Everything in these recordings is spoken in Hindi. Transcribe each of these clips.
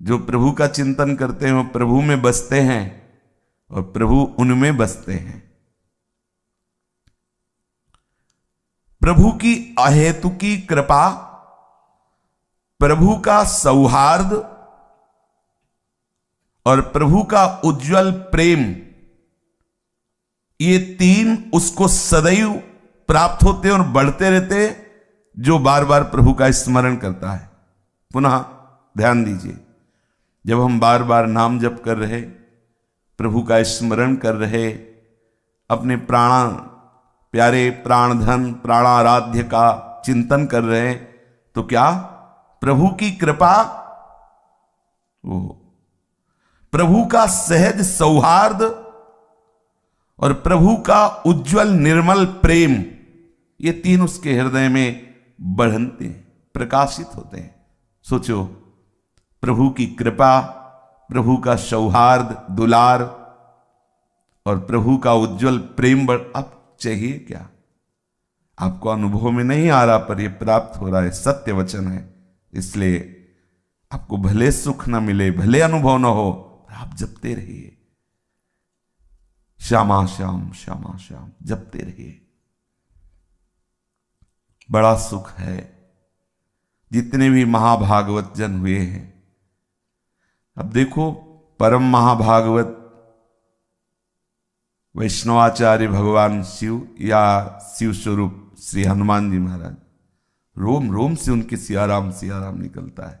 जो प्रभु का चिंतन करते हैं वो प्रभु में बसते हैं और प्रभु उनमें बसते हैं। प्रभु की अहेतुकी कृपा, प्रभु का सौहार्द और प्रभु का उज्जवल प्रेम, ये तीन उसको सदैव प्राप्त होते और बढ़ते रहते जो बार बार प्रभु का स्मरण करता है। पुनः ध्यान दीजिए, जब हम बार बार नाम जप कर रहे, प्रभु का स्मरण कर रहे, अपने प्यारे प्राणधन प्राणाराध्य का चिंतन कर रहे, तो क्या प्रभु की कृपा, वो प्रभु का सहज सौहार्द और प्रभु का उज्जवल निर्मल प्रेम, ये तीन उसके हृदय में बढ़ते हैं, प्रकाशित होते हैं। सोचो, प्रभु की कृपा, प्रभु का सौहार्द दुलार और प्रभु का उज्जवल प्रेम अब चाहिए क्या? आपको अनुभव में नहीं आ रहा, पर यह प्राप्त हो रहा है, सत्य वचन है। इसलिए आपको भले सुख न मिले, भले अनुभव न हो, आप जपते रहिए, श्यामा श्याम श्यामा श्याम जपते रहिए। बड़ा सुख है। जितने भी महाभागवत जन हुए हैं, अब देखो, परम महाभागवत वैष्णवाचार्य भगवान शिव या शिव स्वरूप श्री हनुमान जी महाराज, रोम रोम से उनके सियाराम सियाराम निकलता है।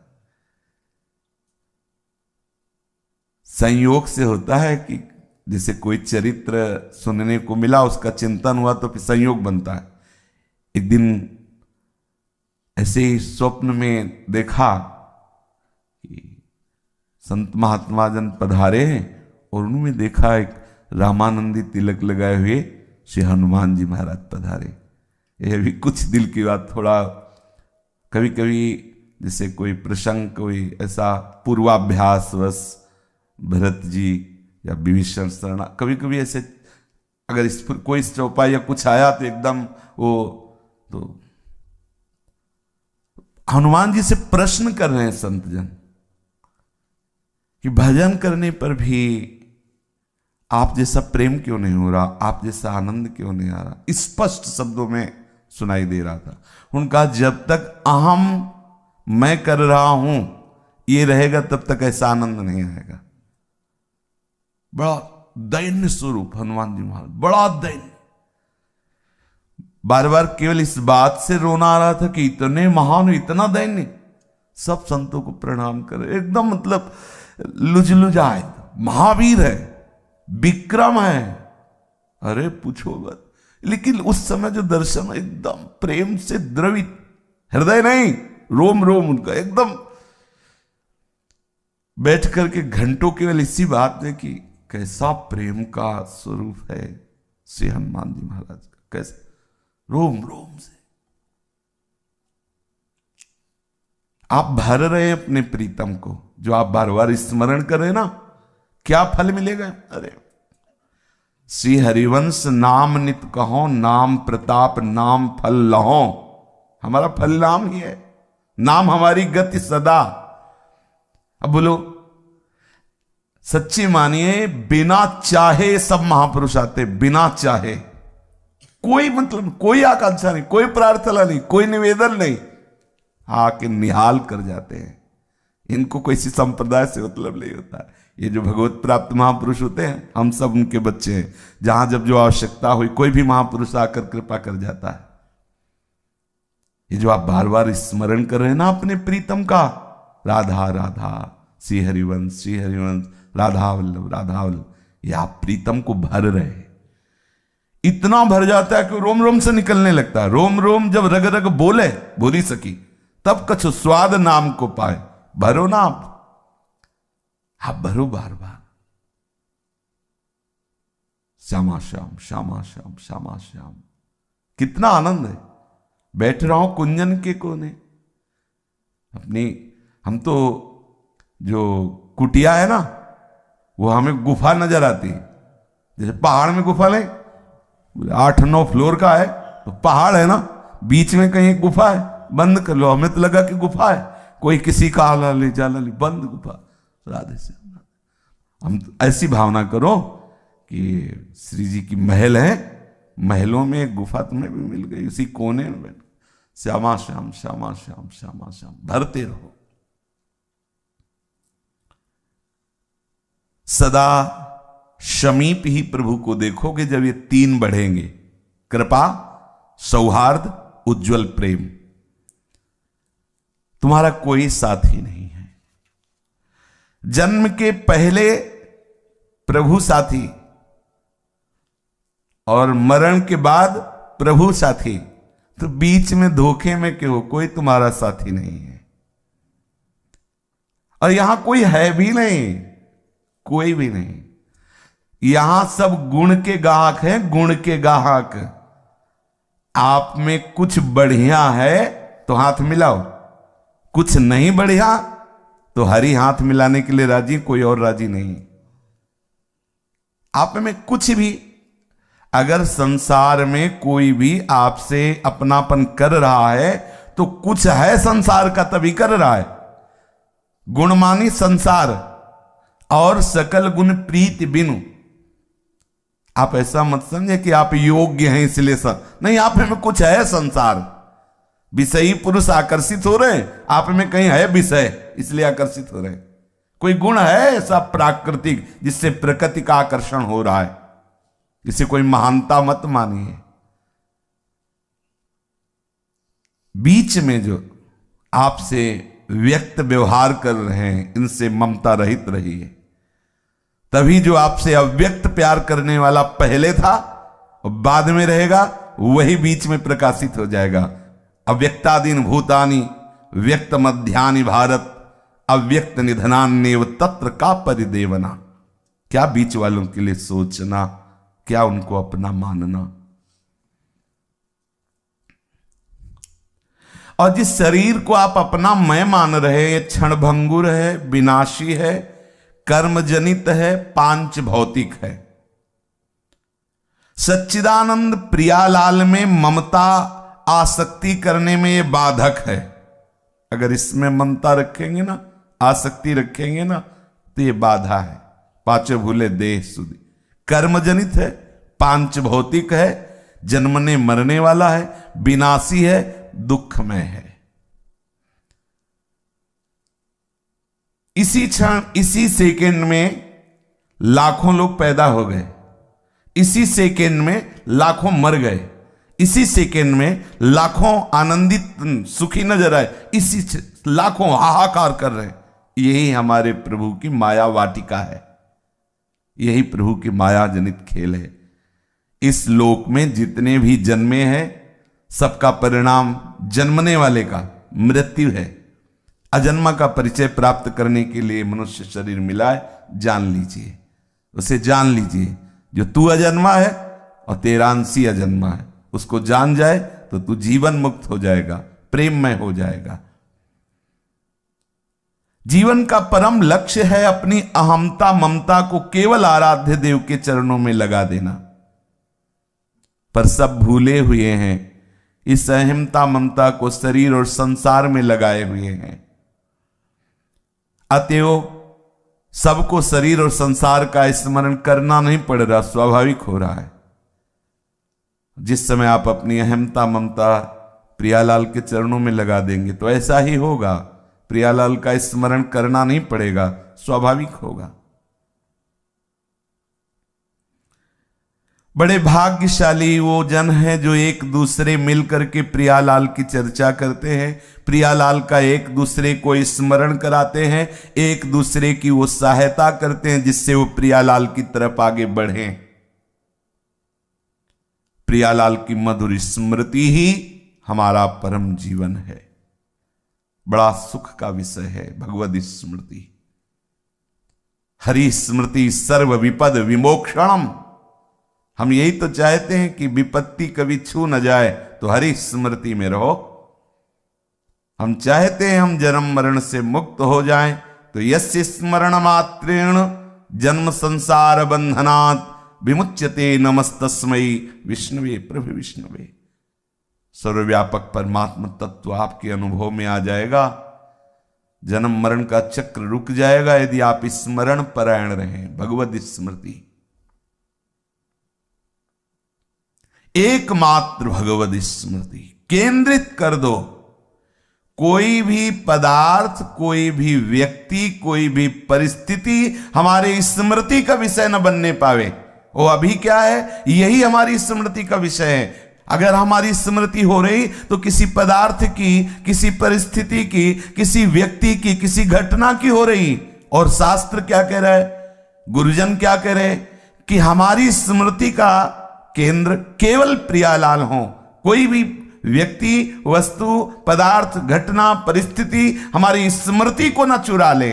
संयोग से होता है कि जैसे कोई चरित्र सुनने को मिला, उसका चिंतन हुआ तो फिर संयोग बनता है। एक दिन ऐसे ही स्वप्न में देखा कि संत महात्मा जन पधारे हैं और उन्होंने देखा एक रामानंदी तिलक लगाए हुए श्री हनुमान जी महाराज पधारे। यह भी कुछ दिल की बात, थोड़ा कभी कभी जैसे कोई प्रसंग, कोई ऐसा पूर्वाभ्यास बस भरत जी या विभीषण शरण, कभी कभी ऐसे अगर इस पर कोई चौपाई या कुछ आया तो एकदम वो, तो हनुमान जी से प्रश्न कर रहे हैं संत जन कि भजन करने पर भी आप जैसा प्रेम क्यों नहीं हो रहा, आप जैसा आनंद क्यों नहीं आ रहा। स्पष्ट शब्दों में सुनाई दे रहा था। उनका जब तक अहम मैं कर रहा हूं ये रहेगा, तब तक ऐसा आनंद नहीं आएगा। बड़ा दैन्य स्वरूप हनुमान जी महाराज, बड़ा दैन्य। बार बार केवल इस बात से रोना आ रहा था कि इतने महान, इतना दैन्य। सब संतों को प्रणाम करे, एकदम मतलब लुजलुजाए, महावीर है, विक्रम है, अरे पूछो मत। लेकिन उस समय जो दर्शन एकदम प्रेम से द्रवित, हृदय नहीं रोम रोम उनका एकदम, बैठ करके घंटों केवल इसी बात में कि कैसा प्रेम का स्वरूप है श्री हनुमान जी महाराज का, कैसे रोम रोम से आप भर रहे हैं अपने प्रीतम को, जो आप बार बार स्मरण कर रहे हैं ना, क्या फल मिलेगा? अरे श्री हरिवंश नाम नित कहो, नाम प्रताप नाम फल लहो। हमारा फल नाम ही है, नाम हमारी गति सदा। अब बोलो, सच्ची मानिए, बिना चाहे सब महापुरुष आते, बिना चाहे, कोई मतलब कोई आकांक्षा नहीं, कोई प्रार्थना नहीं, कोई निवेदन नहीं, आके निहाल कर जाते हैं। इनको कोई सी संप्रदाय से मतलब नहीं होता। ये जो भगवत प्राप्त महापुरुष होते हैं, हम सब उनके बच्चे हैं। जहां जब जो आवश्यकता हुई, कोई भी महापुरुष आकर कृपा कर जाता है। ये जो आप बार बार स्मरण कर रहे हैं ना अपने प्रीतम का, राधा राधा श्री हरिवंश राधा वल्लभ राधा वल्लभ, ये आप प्रीतम को भर रहे हैं। इतना भर जाता है कि रोम रोम से निकलने लगता है। रोम रोम जब रग रग बोले, बोली सकी, तब कछु स्वाद नाम को पाए। भरो ना आप भरो बार बार, श्यामा श्याम श्यामा श्याम श्यामा श्याम। कितना आनंद है। बैठ रहा हूं कुंजन के कोने अपनी, हम तो जो कुटिया है ना, वो हमें गुफा नजर आती है। जैसे पहाड़ में गुफा नहीं, 8-9 फ्लोर का है तो पहाड़ है ना, बीच में कहीं गुफा है, बंद कर लो। हमें तो लगा कि गुफा है, कोई किसी का आला ले जाला ले, बंद गुफा। राधे श्याम। हम ऐसी भावना करो कि श्री जी की महल है, महलों में एक गुफा तुम्हें भी मिल गई, उसी कोने में बैठ श्यामा श्याम श्यामा श्याम श्यामा श्याम भरते रहो। सदा समीप ही प्रभु को देखोगे जब ये तीन बढ़ेंगे, कृपा, सौहार्द, उज्जवल प्रेम। तुम्हारा कोई साथी नहीं है। जन्म के पहले प्रभु साथी और मरण के बाद प्रभु साथी, तो बीच में धोखे में क्यों? कोई तुम्हारा साथी नहीं है और यहां कोई है भी नहीं, कोई भी नहीं। यहां सब गुण के गाहक हैं, गुण के गाहक। आप में कुछ बढ़िया है तो हाथ मिलाओ, कुछ नहीं बढ़िया तो हरी हाथ मिलाने के लिए राजी, कोई और राजी नहीं। आप में कुछ भी, अगर संसार में कोई भी आपसे अपनापन कर रहा है तो कुछ है संसार का, तभी कर रहा है। गुणमानी संसार और सकल गुण प्रीति बिनु। आप ऐसा मत समझे कि आप योग्य हैं इसलिए नहीं, आप में कुछ है संसार। विषयी पुरुष आकर्षित हो रहे हैं, आप में कहीं है विषय इसलिए आकर्षित हो रहे हैं। कोई गुण है ऐसा प्राकृतिक जिससे प्रकृति का आकर्षण हो रहा है, इसे कोई महानता मत मानिए। बीच में जो आपसे व्यक्त व्यवहार कर रहे हैं, इनसे ममता रहित रहिए। तभी जो आपसे अव्यक्त प्यार करने वाला पहले था और बाद में रहेगा, वही बीच में प्रकाशित हो जाएगा। अव्यक्तादीन भूतानि व्यक्त मध्यानि भारत, अव्यक्त निधनान्येव तत्र का परिदेवना। क्या बीच वालों के लिए सोचना, क्या उनको अपना मानना। और जिस शरीर को आप अपना मैं मान रहे हैं, ये क्षणभंगुर है, विनाशी है, कर्मजनित है, पांच भौतिक है। सच्चिदानंद प्रियालाल में ममता आसक्ति करने में ये बाधक है। अगर इसमें ममता रखेंगे ना, आसक्ति रखेंगे ना, तो ये बाधा है। पांचों भूले देह सुधी, कर्मजनित है, पांच भौतिक है, जन्मने मरने वाला है, विनाशी है, दुखमय है। इसी क्षण, इसी सेकेंड में लाखों लोग पैदा हो गए, इसी सेकेंड में लाखों मर गए, इसी सेकेंड में लाखों आनंदित सुखी नजर आए, इसी लाखों हाहाकार कर रहे हैं। यही हमारे प्रभु की माया वाटिका है, यही प्रभु की माया जनित खेल है। इस लोक में जितने भी जन्मे हैं, सबका परिणाम जन्मने वाले का मृत्यु है। अजन्मा का परिचय प्राप्त करने के लिए मनुष्य शरीर मिला है, जान लीजिए, उसे जान लीजिए। जो तू अजन्मा है और तेरा अंशी अजन्मा है, उसको जान जाए तो तू जीवन मुक्त हो जाएगा, प्रेममय हो जाएगा। जीवन का परम लक्ष्य है अपनी अहमता ममता को केवल आराध्य देव के चरणों में लगा देना। पर सब भूले हुए हैं, इस अहमता ममता को शरीर और संसार में लगाए हुए हैं। अतएव सबको शरीर और संसार का स्मरण करना नहीं पड़ रहा, स्वाभाविक हो रहा है। जिस समय आप अपनी अहमता ममता प्रियालाल के चरणों में लगा देंगे तो ऐसा ही होगा। प्रियालाल का स्मरण करना नहीं पड़ेगा, स्वाभाविक होगा। बड़े भाग्यशाली वो जन हैं जो एक दूसरे मिलकर के प्रियालाल की चर्चा करते हैं, प्रियालाल का एक दूसरे को स्मरण कराते हैं, एक दूसरे की वो सहायता करते हैं जिससे वो प्रियालाल की तरफ आगे बढ़ें। प्रियालाल की मधुर स्मृति ही हमारा परम जीवन है। बड़ा सुख का विषय है भगवद स्मृति। हरि स्मृति सर्व विपद विमोक्षणम। हम यही तो चाहते हैं कि विपत्ति कभी छू न जाए, तो हरि स्मृति में रहो। हम चाहते हैं हम जन्म मरण से मुक्त हो जाएं, तो यस्य स्मरण मात्रेण जन्म संसार बंधनात् विमुच्यते नमस्तस्मै विष्णुवे प्रभु विष्णुवे। सर्वव्यापक परमात्मा तत्व आपके अनुभव में आ जाएगा जन्म मरण का चक्र रुक जाएगा यदि आप स्मरण परायण रहें। भगवत स्मृति, एकमात्र भगवत स्मृति केंद्रित कर दो। कोई भी पदार्थ, कोई भी व्यक्ति, कोई भी परिस्थिति हमारे स्मृति का विषय न बनने पावे। वो अभी क्या है, यही हमारी स्मृति का विषय है। अगर हमारी स्मृति हो रही तो किसी पदार्थ की, किसी परिस्थिति की, किसी व्यक्ति की, किसी घटना की हो रही। और शास्त्र क्या कह रहा है, गुरुजन क्या कह रहे कि हमारी स्मृति का केंद्र केवल प्रियालाल हो। कोई भी व्यक्ति, वस्तु, पदार्थ, घटना, परिस्थिति हमारी स्मृति को न चुरा ले।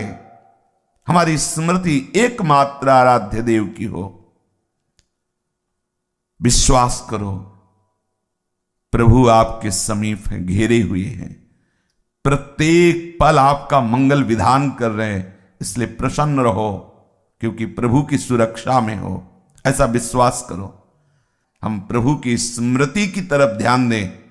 हमारी स्मृति एकमात्र आराध्य देव की हो। विश्वास करो, प्रभु आपके समीप हैं, घेरे हुए हैं, प्रत्येक पल आपका मंगल विधान कर रहे हैं। इसलिए प्रसन्न रहो, क्योंकि प्रभु की सुरक्षा में हो, ऐसा विश्वास करो। हम प्रभु की स्मृति की तरफ ध्यान दें।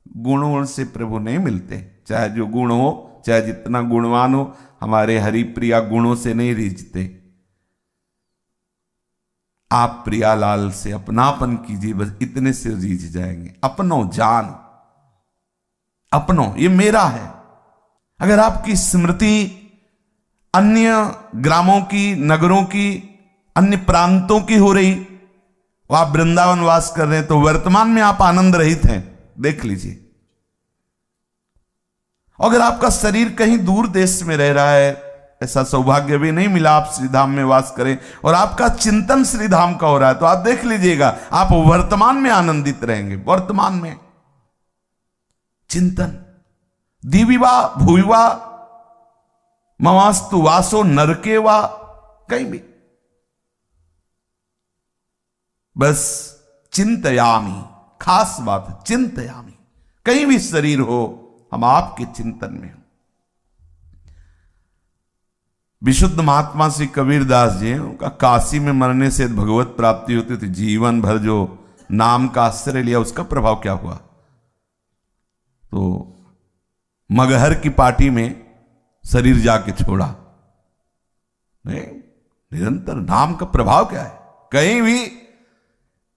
गुणों से प्रभु नहीं मिलते, चाहे जो गुण हो, चाहे जितना गुणवान हो, हमारे हरिप्रिया गुणों से नहीं रीझते। आप प्रियालाल से अपनापन कीजिए, बस इतने से रीझ जाएंगे। अपनो जान, अपनो, ये मेरा है। अगर आपकी स्मृति अन्य ग्रामों की, नगरों की, अन्य प्रांतों की हो रही, वो आप वृंदावन वास कर रहे हैं, तो वर्तमान में आप आनंद रहित हैं, देख लीजिए। अगर आपका शरीर कहीं दूर देश में रह रहा है, ऐसा सौभाग्य भी नहीं मिला आप श्रीधाम में वास करें, और आपका चिंतन श्रीधाम का हो रहा है, तो आप देख लीजिएगा आप वर्तमान में आनंदित रहेंगे। वर्तमान में चिंतन, दिविवा भूविवा ममास्तु वासो नरके वा, कहीं भी बस चिंतयामी, खास बात है चिंतयामी। कहीं भी शरीर हो, हम आपके चिंतन में हो। विशुद्ध महात्मा श्री कबीरदास जी, उनका काशी में मरने से भगवत प्राप्ति होती थी। जीवन भर जो नाम का आश्रय लिया, उसका प्रभाव क्या हुआ, तो मगहर की पार्टी में शरीर जाके छोड़ा। नहीं, निरंतर नाम का प्रभाव क्या है। कहीं भी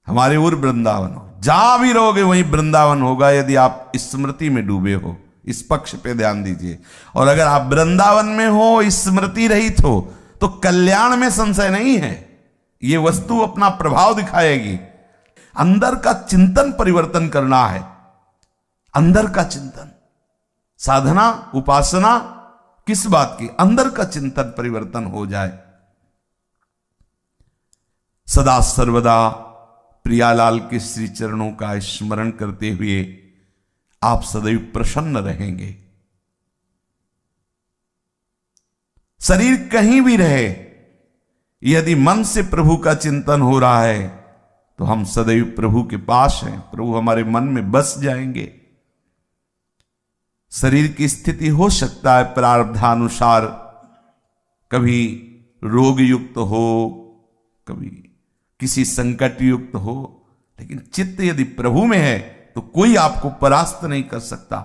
हमारे उर वृंदावन हो, जहां भी रहोगे वहीं वृंदावन होगा, यदि आप स्मृति में डूबे हो। इस पक्ष पे ध्यान दीजिए। और अगर आप वृंदावन में हो, स्मृति रहित हो, तो कल्याण में संशय नहीं है। ये वस्तु अपना प्रभाव दिखाएगी। अंदर का चिंतन परिवर्तन करना है, अंदर का चिंतन। साधना, उपासना किस बात की, अंदर का चिंतन परिवर्तन हो जाए। सदा सर्वदा प्रियालाल के श्री चरणों का स्मरण करते हुए आप सदैव प्रसन्न रहेंगे। शरीर कहीं भी रहे, यदि मन से प्रभु का चिंतन हो रहा है, तो हम सदैव प्रभु के पास हैं, प्रभु हमारे मन में बस जाएंगे। शरीर की स्थिति हो सकता है प्रारब्धानुसार, कभी रोग युक्त हो, कभी किसी संकट युक्त हो, लेकिन चित्त यदि प्रभु में है तो कोई आपको परास्त नहीं कर सकता।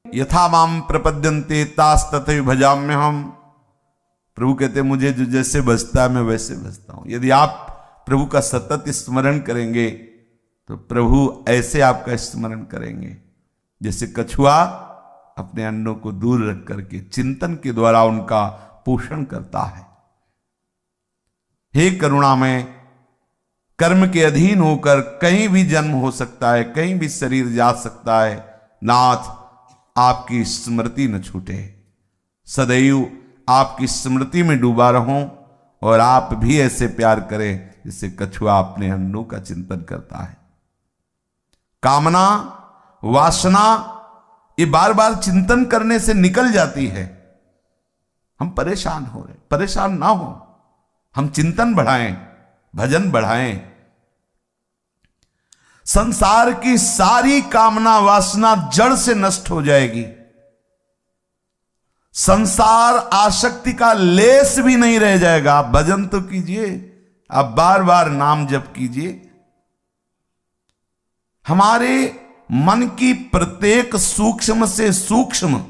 यथा माम प्रपद्यन्ते तास तथैव भजाम्य हम। प्रभु कहते मुझे जो जैसे बजता है मैं वैसे बजता हूं। यदि आप प्रभु का सतत स्मरण करेंगे तो प्रभु ऐसे आपका स्मरण करेंगे जैसे कछुआ अपने अन्नों को दूर रख करके चिंतन के द्वारा उनका पोषण करता है। हे करुणामय, कर्म के अधीन होकर कहीं भी जन्म हो सकता है, कहीं भी शरीर जा सकता है। नाथ, आपकी स्मृति न छूटे, सदैव आपकी स्मृति में डूबा रहूं, और आप भी ऐसे प्यार करें जैसे कछुआ अपने अन्नों का चिंतन करता है। कामना, वासना ये बार बार चिंतन करने से निकल जाती है। हम परेशान हो रहे, परेशान ना हो, हम चिंतन बढ़ाएं, भजन बढ़ाएं। संसार की सारी कामना वासना जड़ से नष्ट हो जाएगी। संसार आसक्ति का लेस भी नहीं रह जाएगा। आप भजन तो कीजिए, आप बार बार नाम जप कीजिए। हमारे मन की प्रत्येक सूक्ष्म से सूक्ष्म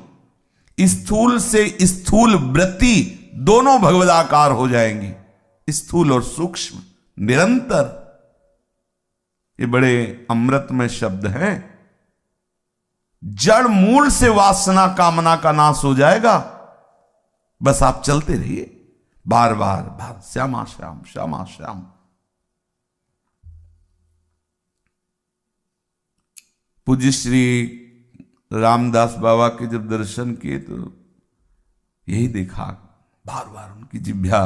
स्थूल से स्थूल वृत्ति दोनों भगवदाकार हो जाएंगी, स्थूल और सूक्ष्म, निरंतर। ये बड़े अमृतमय शब्द हैं। जड़ मूल से वासना कामना का नाश हो जाएगा। बस आप चलते रहिए बार बार श्यामा श्याम श्यामा श्याम। पूज्य श्री रामदास बाबा के जब दर्शन किए तो यही देखा, बार बार उनकी जिह्वा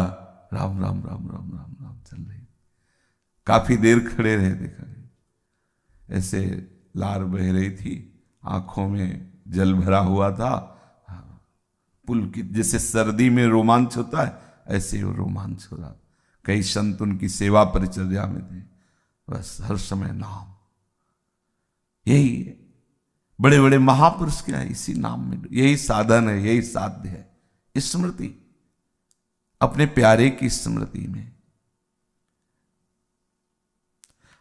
राम राम राम राम राम राम चल रही। काफी देर खड़े रहे, देखा ऐसे लार बह रही थी, आंखों में जल भरा हुआ था। पुलकित, जैसे सर्दी में रोमांच होता है ऐसे वो रोमांच हो रहा। कई संत उनकी सेवा परिचर्या में थे, बस हर समय नाम। यही है, बड़े बड़े महापुरुष क्या है, इसी नाम में, यही साधन है, यही साध्य है। स्मृति, अपने प्यारे की स्मृति में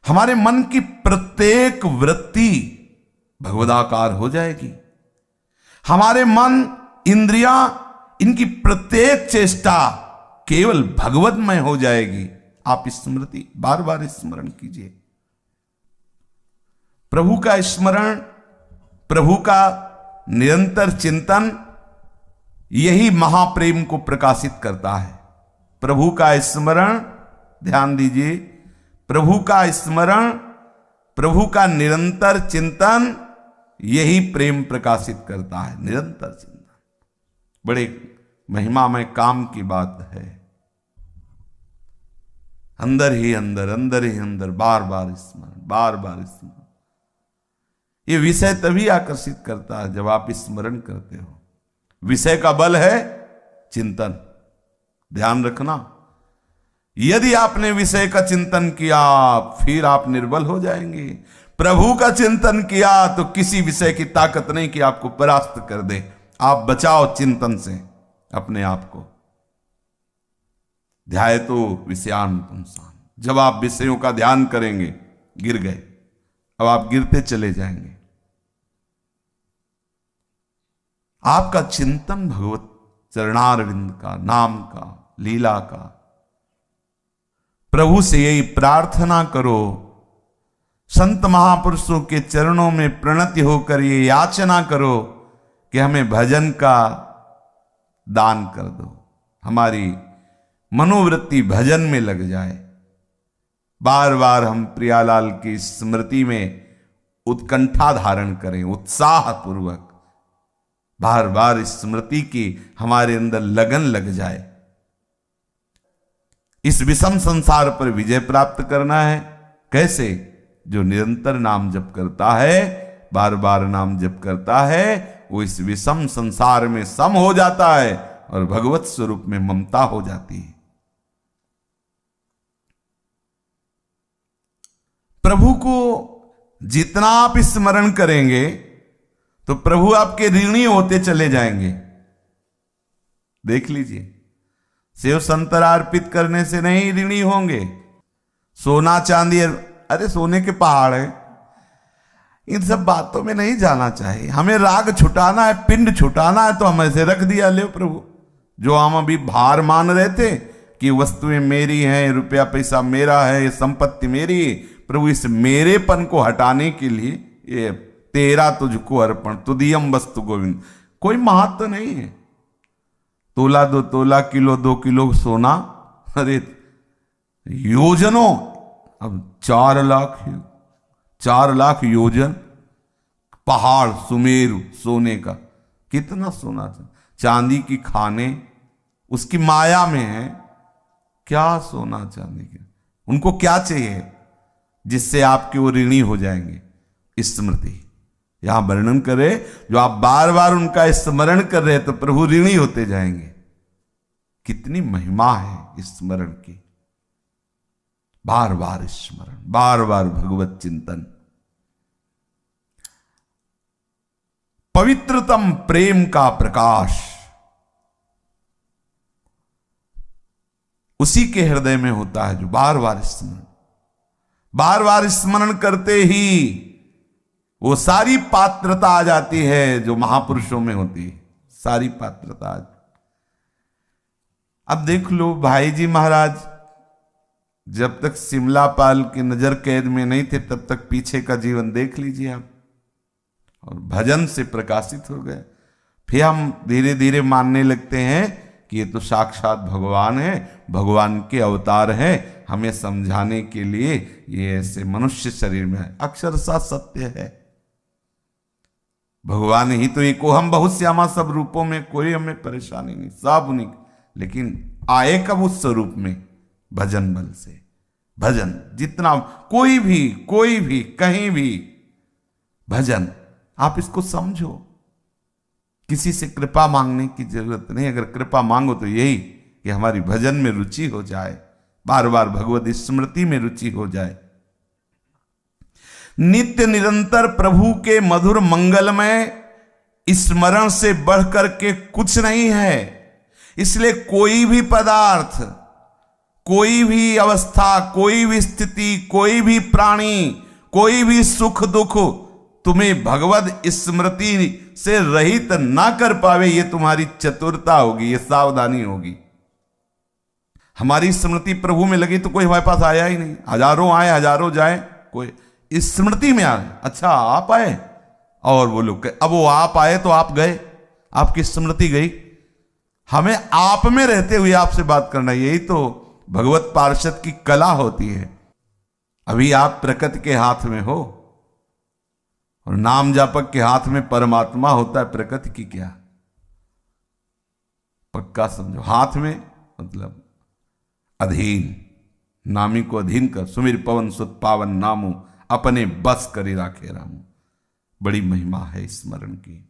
हमारे मन की प्रत्येक वृत्ति भगवदाकार हो जाएगी। हमारे मन, इंद्रियां, इनकी प्रत्येक चेष्टा केवल भगवतमय हो जाएगी। आप स्मृति बार बार स्मरण कीजिए। प्रभु का स्मरण, प्रभु का निरंतर चिंतन, यही महाप्रेम को प्रकाशित करता है। प्रभु का स्मरण, ध्यान दीजिए, प्रभु का स्मरण, प्रभु का निरंतर चिंतन, यही प्रेम प्रकाशित करता है। निरंतर चिंतन बड़े महिमामय काम की बात है। अंदर ही अंदर, अंदर ही अंदर, बार बार स्मरण, बार बार स्मरण। ये विषय तभी आकर्षित करता है जब आप स्मरण करते हो। विषय का बल है चिंतन, ध्यान रखना। यदि आपने विषय का चिंतन किया फिर आप निर्बल हो जाएंगे। प्रभु का चिंतन किया तो किसी विषय की ताकत नहीं कि आपको परास्त कर दे। आप बचाओ चिंतन से अपने आप को। ध्याय तो विषयान पुंसान, जब आप विषयों का ध्यान करेंगे गिर गए, अब आप गिरते चले जाएंगे। आपका चिंतन भगवत चरणारविंद का, नाम का, लीला का। प्रभु से यही प्रार्थना करो, संत महापुरुषों के चरणों में प्रणति होकर ये याचना करो कि हमें भजन का दान कर दो, हमारी मनोवृत्ति भजन में लग जाए। बार बार हम प्रियालाल की स्मृति में उत्कंठा धारण करें, उत्साह पूर्वक बार बार स्मृति की हमारे अंदर लगन लग जाए। इस विषम संसार पर विजय प्राप्त करना है। कैसे? जो निरंतर नाम जप करता है, बार बार नाम जप करता है, वो इस विषम संसार में सम हो जाता है और भगवत स्वरूप में ममता हो जाती है। प्रभु को जितना आप स्मरण करेंगे तो प्रभु आपके ऋणी होते चले जाएंगे। देख लीजिए, सेव संतरा अर्पित करने से नहीं ऋणी होंगे। सोना चांदी, अरे सोने के पहाड़ है, इन सब बातों में नहीं जाना चाहिए। हमें राग छुटाना है, पिंड छुटाना है, तो हम ऐसे रख दिया, ले प्रभु। जो हम अभी भार मान रहे थे कि वस्तुएं मेरी हैं, रुपया पैसा मेरा है, ये संपत्ति मेरी, प्रभु इस मेरेपन को हटाने के लिए ये तेरा तुझको अर्पण, तुदियम वस्तु गोविंद। कोई महत्व नहीं है। तोला 2 तोला, किलो 2 किलो सोना, अरे योजनों, अब 4 लाख योजन पहाड़ सुमेरु सोने का, कितना सोना था। चांदी की खाने उसकी माया में है, क्या सोना चांदी के, उनको क्या चाहिए जिससे आपके वो ऋणी हो जाएंगे। स्मृति यहां वर्णन करे, जो आप बार बार उनका स्मरण कर रहे हैं तो प्रभु ऋणी होते जाएंगे। कितनी महिमा है स्मरण की। बार बार स्मरण, बार बार भगवत चिंतन। पवित्रतम प्रेम का प्रकाश उसी के हृदय में होता है जो बार बार स्मरण करते ही वो सारी पात्रता आ जाती है जो महापुरुषों में होती है। सारी पात्रता। अब देख लो भाई जी महाराज जब तक सिमलापाल की नजर कैद में नहीं थे तब तक पीछे का जीवन देख लीजिए आप, और भजन से प्रकाशित हो गए। फिर हम धीरे धीरे मानने लगते हैं कि ये तो साक्षात भगवान है, भगवान के अवतार हैं, हमें समझाने के लिए ये ऐसे मनुष्य शरीर में है। अक्षरशः सत्य है, भगवान ही तो एको हम बहुत श्यामा सब रूपों में, कोई हमें परेशानी नहीं, सब उन्हीं। लेकिन आए कब उस स्वरूप में? भजन बल से। भजन जितना कोई भी कहीं भी भजन, आप इसको समझो। किसी से कृपा मांगने की जरूरत नहीं। अगर कृपा मांगो तो यही कि हमारी भजन में रुचि हो जाए, बार बार भगवत स्मृति में रुचि हो जाए। नित्य निरंतर प्रभु के मधुर मंगलमय स्मरण से बढ़कर के कुछ नहीं है। इसलिए कोई भी पदार्थ, कोई भी अवस्था, कोई भी स्थिति, कोई भी प्राणी, कोई भी सुख दुख तुम्हें भगवत स्मृति से रहित ना कर पावे, ये तुम्हारी चतुरता होगी, ये सावधानी होगी। हमारी स्मृति प्रभु में लगी तो कोई हमारे पास आया ही नहीं। हजारों आए हजारों जाए, कोई स्मृति में आए। अच्छा आप आए, और वो लोग अब वो आप आए तो आप गए, आपकी स्मृति गई। हमें आप में रहते हुए आपसे बात करना, यही तो भगवत पार्षद की कला होती है। अभी आप प्रकृति के हाथ में हो और नाम जापक के हाथ में परमात्मा होता है। प्रकृति की क्या, पक्का समझो। हाथ में मतलब अधीन, नामी को अधीन कर। सुमिर पवन सुत पावन नामो, अपने बस करी राखे रामो। बड़ी महिमा है स्मरण की।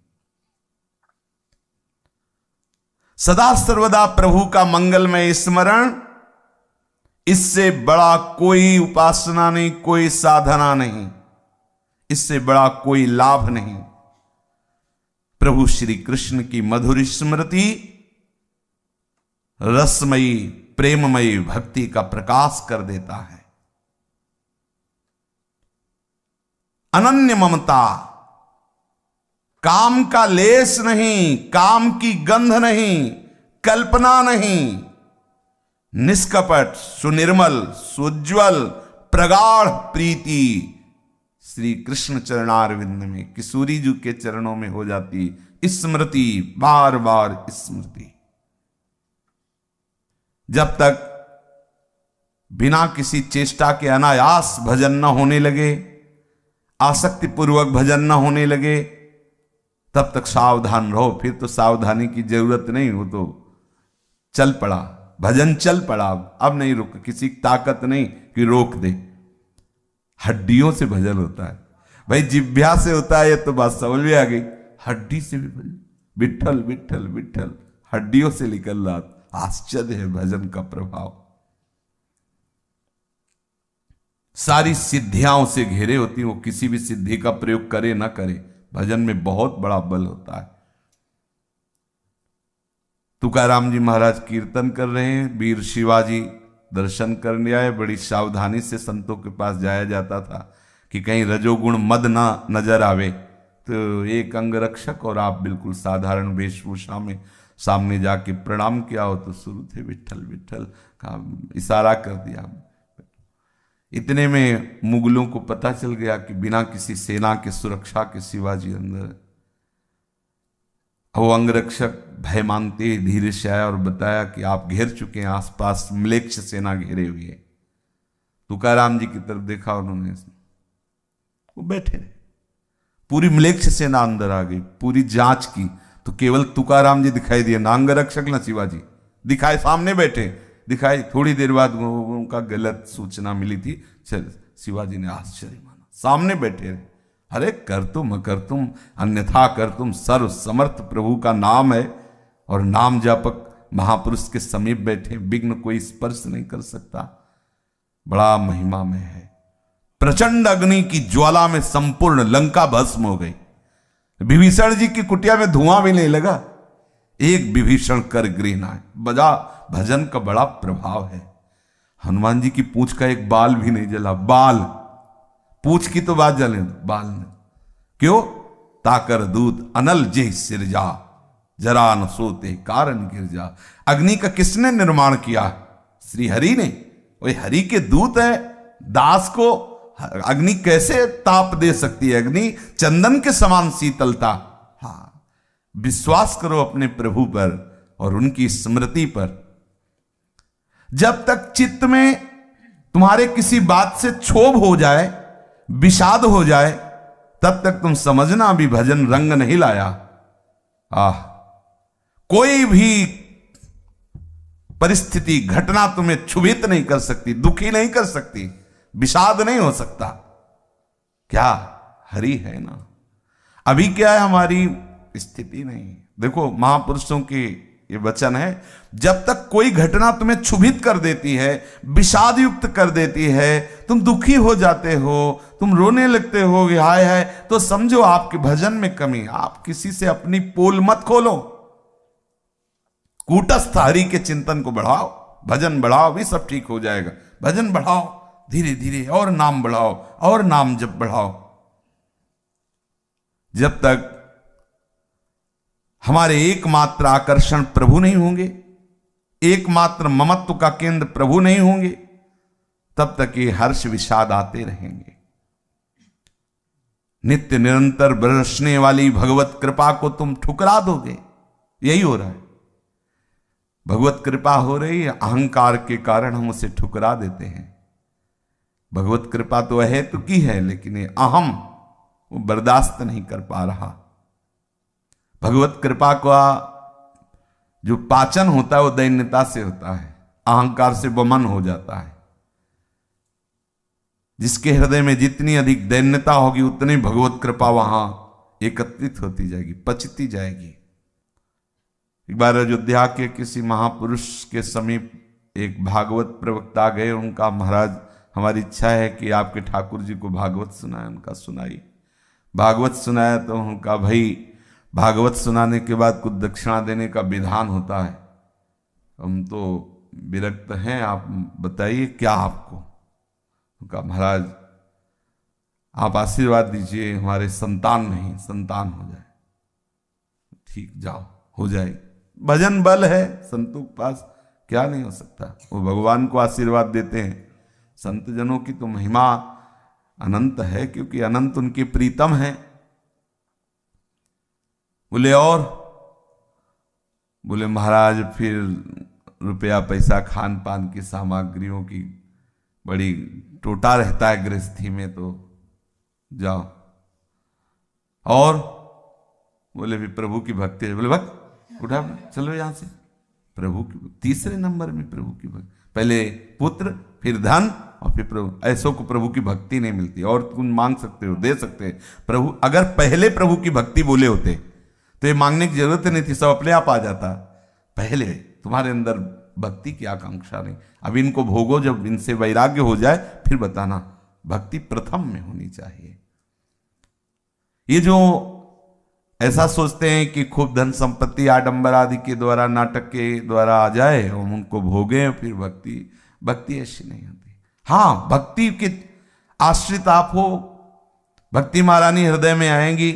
सदा सर्वदा प्रभु का मंगलमय स्मरण, इससे बड़ा कोई उपासना नहीं, कोई साधना नहीं, इससे बड़ा कोई लाभ नहीं। प्रभु श्री कृष्ण की मधुर स्मृति रसमयी प्रेममयी भक्ति का प्रकाश कर देता है। अनन्य ममता, काम का लेस नहीं, काम की गंध नहीं, कल्पना नहीं, निष्कपट सुनिर्मल सुज्ज्वल प्रगाढ़ प्रीति श्री कृष्ण चरणारविंद में, किशोरी जी के चरणों में हो जाती स्मृति, बार बार स्मृति। जब तक बिना किसी चेष्टा के अनायास भजन न होने लगे, आसक्ति पूर्वक भजन न होने लगे, तब तक सावधान रहो। फिर तो सावधानी की जरूरत नहीं, हो तो चल पड़ा भजन, चल पड़ा। अब नहीं रुक, किसी की ताकत नहीं कि रोक दे। हड्डियों से भजन होता है भाई, जिभ्या से होता है, ये तो बात समझ में आ गई। हड्डी से भी भजन, विठल विठल विठल हड्डियों से निकल रहा। आश्चर्य है भजन का प्रभाव। सारी सिद्धियां उसे घेरे होती हैं, वो किसी भी सिद्धि का प्रयोग करे ना करे, भजन में बहुत बड़ा बल होता है। तुकाराम जी महाराज कीर्तन कर रहे हैं, वीर शिवाजी दर्शन करने आए। बड़ी सावधानी से संतों के पास जाया जाता था कि कहीं रजोगुण मद ना नजर आवे। तो एक अंगरक्षक और आप बिल्कुल साधारण वेशभूषा में सामने जाके प्रणाम किया हो तो शुरू थे विठल विठल का इशारा कर दिया। इतने में मुगलों को पता चल गया कि बिना किसी सेना के सुरक्षा के शिवाजी अंदर। वो अंगरक्षक भय मानते धीरे से आया और बताया कि आप घेर चुके हैं, आसपास म्लेच्छ सेना घेरे हुई है। तुकाराम जी की तरफ देखा उन्होंने, वो बैठे रहे। पूरी म्लेच्छ सेना अंदर आ गई, पूरी जांच की तो केवल तुकाराम जी दिखाई दिए, ना अंगरक्षक ना शिवाजी दिखाए। सामने बैठे दिखाई। थोड़ी देर बाद उनका गलत सूचना मिली थी। चल शिवाजी ने आश्चर्य माना, सामने बैठे रहे। अरे कर तुम अन्यथा कर तुम, सर्व समर्थ प्रभु का नाम है और नाम जापक महापुरुष के समीप बैठे, विघ्न कोई स्पर्श नहीं कर सकता। बड़ा महिमा में है। प्रचंड अग्नि की ज्वाला में संपूर्ण लंका भस्म हो गई। विभीषण जी की कुटिया में धुआं भी नहीं लगा। एक विभीषण कर गृह नाय। बजा भजन का बड़ा प्रभाव है। हनुमान जी की पूंछ का एक बाल भी नहीं जला। बाल, पूंछ की तो बात जले, बाल ने क्यों? ताकर दूत अनल जे सिरजा, जरा न सोते कारण गिर जा। अग्नि का किसने निर्माण किया? श्री हरि ने। वही हरि के दूत है, दास को अग्नि कैसे ताप दे सकती है? अग्नि चंदन के समान शीतलता। हाँ, विश्वास करो अपने प्रभु पर और उनकी स्मृति पर। जब तक चित्त में तुम्हारे किसी बात से क्षोभ हो जाए, विषाद हो जाए, तब तक तुम समझना अभी भजन रंग नहीं लाया। कोई भी परिस्थिति, घटना तुम्हें क्षुभित नहीं कर सकती, दुखी नहीं कर सकती, विषाद नहीं हो सकता। क्या? हरि है ना। अभी क्या है हमारी स्थिति? नहीं। देखो महापुरुषों के ये वचन है, जब तक कोई घटना तुम्हें क्षुभित कर देती है, विषाद युक्त कर देती है, तुम दुखी हो जाते हो, तुम रोने लगते हो कि हाय हाय, तो समझो आपके भजन में कमी। आप किसी से अपनी पोल मत खोलो, कूटस्थ हरि के चिंतन को बढ़ाओ, भजन बढ़ाओ, भी सब ठीक हो जाएगा। भजन बढ़ाओ धीरे धीरे, और नाम बढ़ाओ, और नाम जप बढ़ाओ। जब तक हमारे एकमात्र आकर्षण प्रभु नहीं होंगे, एकमात्र ममत्व का केंद्र प्रभु नहीं होंगे, तब तक ये हर्ष विषाद आते रहेंगे। नित्य निरंतर बरसने वाली भगवत कृपा को तुम ठुकरा दोगे। यही हो रहा है। भगवत कृपा हो रही है, अहंकार के कारण हम उसे ठुकरा देते हैं। भगवत कृपा तो है तो की है, लेकिन ये अहम वो बर्दाश्त नहीं कर पा रहा। भगवत कृपा का जो पाचन होता है वो दैन्यता से होता है, अहंकार से वमन हो जाता है। जिसके हृदय में जितनी अधिक दैन्यता होगी, उतनी भगवत कृपा वहां एकत्रित होती जाएगी, पचती जाएगी। एक बार अयोध्या के किसी महापुरुष के समीप एक भागवत प्रवक्ता गए। उनका, महाराज हमारी इच्छा है कि आपके ठाकुर जी को भागवत सुनाए। उनका सुनाई, भागवत सुनाया तो उनका, भाई भागवत सुनाने के बाद कुछ दक्षिणा देने का विधान होता है, हम तो विरक्त हैं, आप बताइए क्या आपको। उनका, महाराज आप आशीर्वाद दीजिए, हमारे संतान नहीं, संतान हो जाए। ठीक, जाओ, हो जाए। भजन बल है संतों के पास, क्या नहीं हो सकता। वो भगवान को आशीर्वाद देते हैं। संत जनों की तो महिमा अनंत है, क्योंकि अनंत उनके प्रीतम है। बोले और? बोले महाराज फिर रुपया पैसा, खान पान की सामग्रियों की बड़ी टोटा रहता है गृहस्थी में, तो जाओ। और? बोले भी प्रभु की भक्ति है। बोले भक्त उठा, चलो यहां से। प्रभु की तीसरे नंबर में प्रभु की भक्ति, पहले पुत्र, फिर धन, और फिर प्रभु। ऐसों को प्रभु की भक्ति नहीं मिलती। और तुम मांग सकते हो, दे सकते हैं प्रभु। अगर पहले प्रभु की भक्ति बोले होते तो ये मांगने की जरूरत नहीं थी, सब अपने आप आ जाता। पहले तुम्हारे अंदर भक्ति की आकांक्षा नहीं। अब इनको भोगो, जब इनसे वैराग्य हो जाए फिर बताना। भक्ति प्रथम में होनी चाहिए। ये जो ऐसा सोचते हैं कि खूब धन संपत्ति आडंबर आदि के द्वारा, नाटक के द्वारा आ जाए, हम उनको भोगे फिर भक्ति, भक्ति ऐसी नहीं होती। हाँ, भक्ति के आश्रित आप हो, भक्ति महारानी हृदय में आएंगी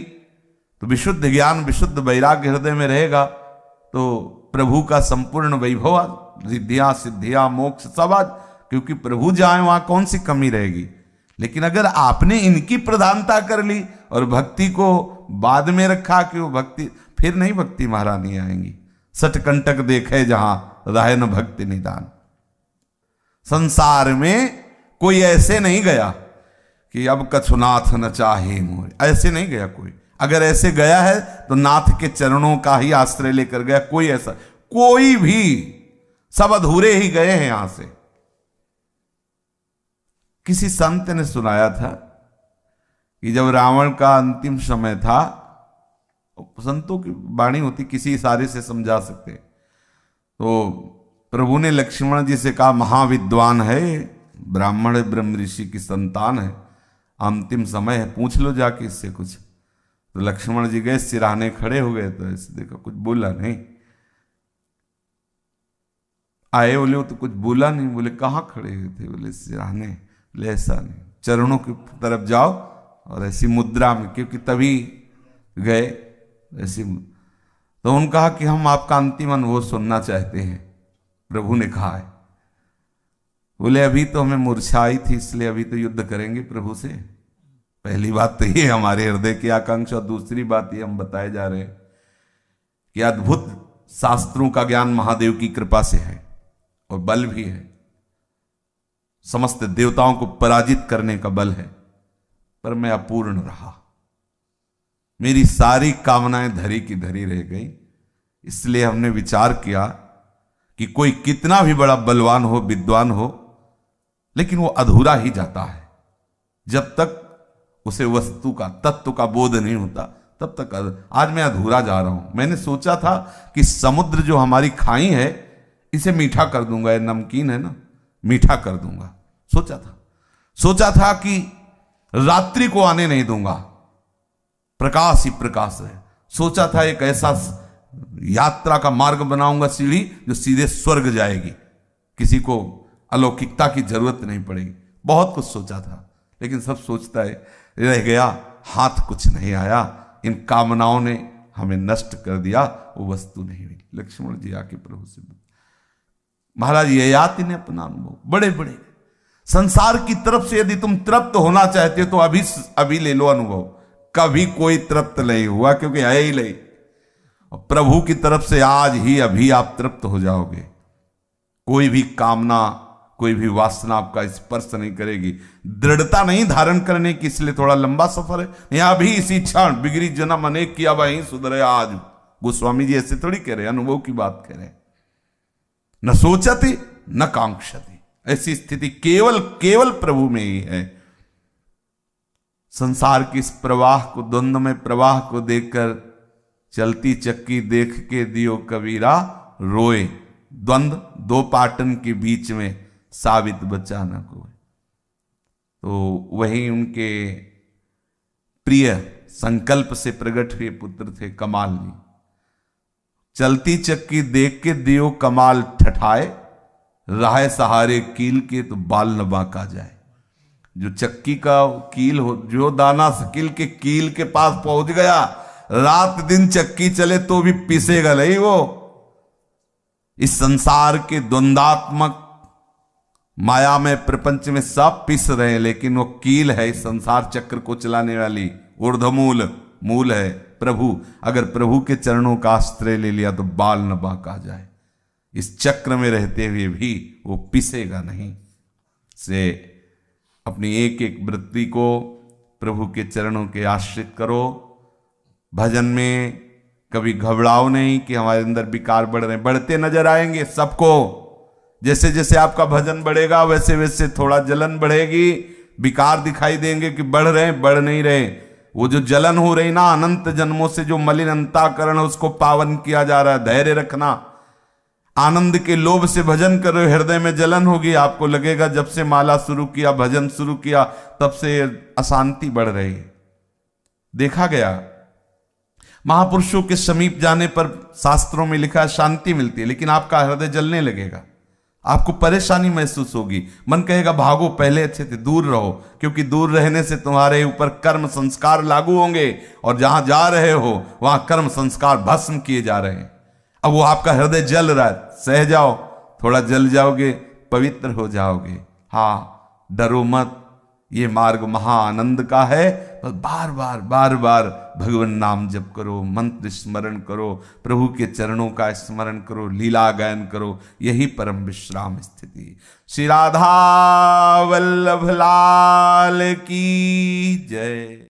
तो विशुद्ध ज्ञान, विशुद्ध वैराग्य हृदय में रहेगा, तो प्रभु का संपूर्ण वैभव, रिद्धियां सिद्धियां मोक्ष सब आज, क्योंकि प्रभु जाए वहां कौन सी कमी रहेगी। लेकिन अगर आपने इनकी प्रधानता कर ली और भक्ति को बाद में रखा कि वो भक्ति, फिर नहीं भक्ति महारानी आएंगी। सटकंटक देखे जहां राय न भक्ति निदान। संसार में कोई ऐसे नहीं गया कि अब कछुनाथ न चाहे मोरे, ऐसे नहीं गया कोई। अगर ऐसे गया है तो नाथ के चरणों का ही आश्रय लेकर गया। कोई ऐसा, कोई भी, सब अधूरे ही गए हैं यहां से। किसी संत ने सुनाया था कि जब रावण का अंतिम समय था, संतों की वाणी होती, किसी इशारे से समझा सकते, तो प्रभु ने लक्ष्मण जी से कहा, महाविद्वान है, ब्राह्मण ब्रह्म ऋषि की संतान है, अंतिम समय है, पूछ लो जाके इससे कुछ। तो लक्ष्मण जी गए, सिराने खड़े हो गए, तो ऐसे देखा, कुछ बोला नहीं। आए बोले, वो तो कुछ बोला नहीं। बोले कहाँ खड़े हुए थे? बोले सिराने। बोले ऐसा नहीं, चरणों की तरफ जाओ और ऐसी मुद्रा में, क्योंकि तभी गए ऐसी। तो उन्होंने कहा कि हम आपका अंतिम अनुभव सुनना चाहते हैं। प्रभु ने कहा है, बोले अभी तो हमें मूर्छा आई थी, इसलिए अभी तो युद्ध करेंगे प्रभु से। पहली बात तो ये हमारे हृदय की आकांक्षा, और दूसरी बात ये हम बताए जा रहे हैं कि अद्भुत शास्त्रों का ज्ञान महादेव की कृपा से है और बल भी है, समस्त देवताओं को पराजित करने का बल है, पर मैं अपूर्ण रहा, मेरी सारी कामनाएं धरी की धरी रह गई। इसलिए हमने विचार किया कि कोई कितना भी बड़ा बलवान हो, विद्वान हो, लेकिन वो अधूरा ही जाता है। जब तक उसे वस्तु का, तत्व का बोध नहीं होता, तब तक आज मैं अधूरा जा रहा हूं। मैंने सोचा था कि समुद्र जो हमारी खाई है, इसे मीठा कर दूंगा, ये नमकीन है ना, मीठा कर दूंगा। सोचा था कि रात्रि को आने नहीं दूंगा, प्रकाश ही प्रकाश है। सोचा था एक ऐसा यात्रा का मार्ग बनाऊंगा, सीढ़ी जो सीधे स्वर्ग जाएगी, किसी को अलौकिकता की जरूरत नहीं पड़ेगी। बहुत कुछ सोचा था, लेकिन सब सोचता है रह गया, हाथ कुछ नहीं आया। इन कामनाओं ने हमें नष्ट कर दिया, वो वस्तु नहीं हुई। लक्ष्मण जी आके प्रभु से, महाराज ये याद इन्हें अपना अनुभव बड़े बड़े संसार की तरफ से यदि तुम तृप्त होना चाहते हो तो अभी ले लो अनुभव। कभी कोई तृप्त नहीं हुआ, क्योंकि है ही नहीं। और प्रभु की तरफ से आज ही अभी आप तृप्त हो जाओगे। कोई भी कामना, कोई भी वासना आपका स्पर्श नहीं करेगी। दृढ़ता नहीं धारण करने की, इसलिए थोड़ा लंबा सफर है। यहां भी इसी क्षण बिगड़ी जन्म अनेक किया वहीं सुधरे आज। गोस्वामी जी ऐसे थोड़ी कह रहे, अनुभव की बात कह रहे। न सोचती न कांक्षती, ऐसी स्थिति केवल केवल प्रभु में ही है। संसार की इस प्रवाह को, द्वंद्व में प्रवाह को देखकर चलती चक्की देख के दियो कबीरा रोए। द्वंद्व दो पाटन के बीच में साबित बचा न कोई। तो वही उनके प्रिय संकल्प से प्रकट हुए पुत्र थे कमाल जी। चलती चक्की देख के दियो कमाल ठठाए, राह सहारे कील के तो बाल न बांका जाए। जो चक्की का कील हो, जो दाना कील के कील के पास पहुंच गया, रात दिन चक्की चले तो भी पिसेगा नहीं वो। इस संसार के द्वंद्वात्मक माया में, प्रपंच में सब पिस रहे हैं, लेकिन वो कील है इस संसार चक्र को चलाने वाली, ऊर्ध्वमूल मूल है प्रभु। अगर प्रभु के चरणों का आश्रय ले लिया तो बाल न बांका जाए। इस चक्र में रहते हुए भी वो पिसेगा नहीं। से अपनी एक एक वृत्ति को प्रभु के चरणों के आश्रित करो। भजन में कभी घबराओ नहीं कि हमारे अंदर विकार बढ़ रहे हैं। बढ़ते नजर आएंगे सबको। जैसे जैसे आपका भजन बढ़ेगा वैसे वैसे थोड़ा जलन बढ़ेगी, विकार दिखाई देंगे कि बढ़ रहे हैं, बढ़ नहीं रहे। वो जो जलन हो रही ना, अनंत जन्मों से जो मलिन अंतःकरण, उसको पावन किया जा रहा है। धैर्य रखना। आनंद के लोभ से भजन करो, हृदय में जलन होगी। आपको लगेगा जब से माला शुरू किया, भजन शुरू किया, तब से अशांति बढ़ रही है। देखा गया महापुरुषों के समीप जाने पर शास्त्रों में लिखा है शांति मिलती है, लेकिन आपका हृदय जलने लगेगा, आपको परेशानी महसूस होगी। मन कहेगा भागो, पहले अच्छे थे, दूर रहो, क्योंकि दूर रहने से तुम्हारे ऊपर कर्म संस्कार लागू होंगे, और जहां जा रहे हो वहां कर्म संस्कार भस्म किए जा रहे हैं। अब वो आपका हृदय जल रहा है, सह जाओ, थोड़ा जल जाओगे, पवित्र हो जाओगे। हाँ, डरो मत, ये मार्ग महा आनंद का है। बस बार बार बार बार भगवान नाम जप करो, मंत्र स्मरण करो, प्रभु के चरणों का स्मरण करो, लीला गायन करो, यही परम विश्राम स्थिति। श्री राधा वल्लभ लाल की जय।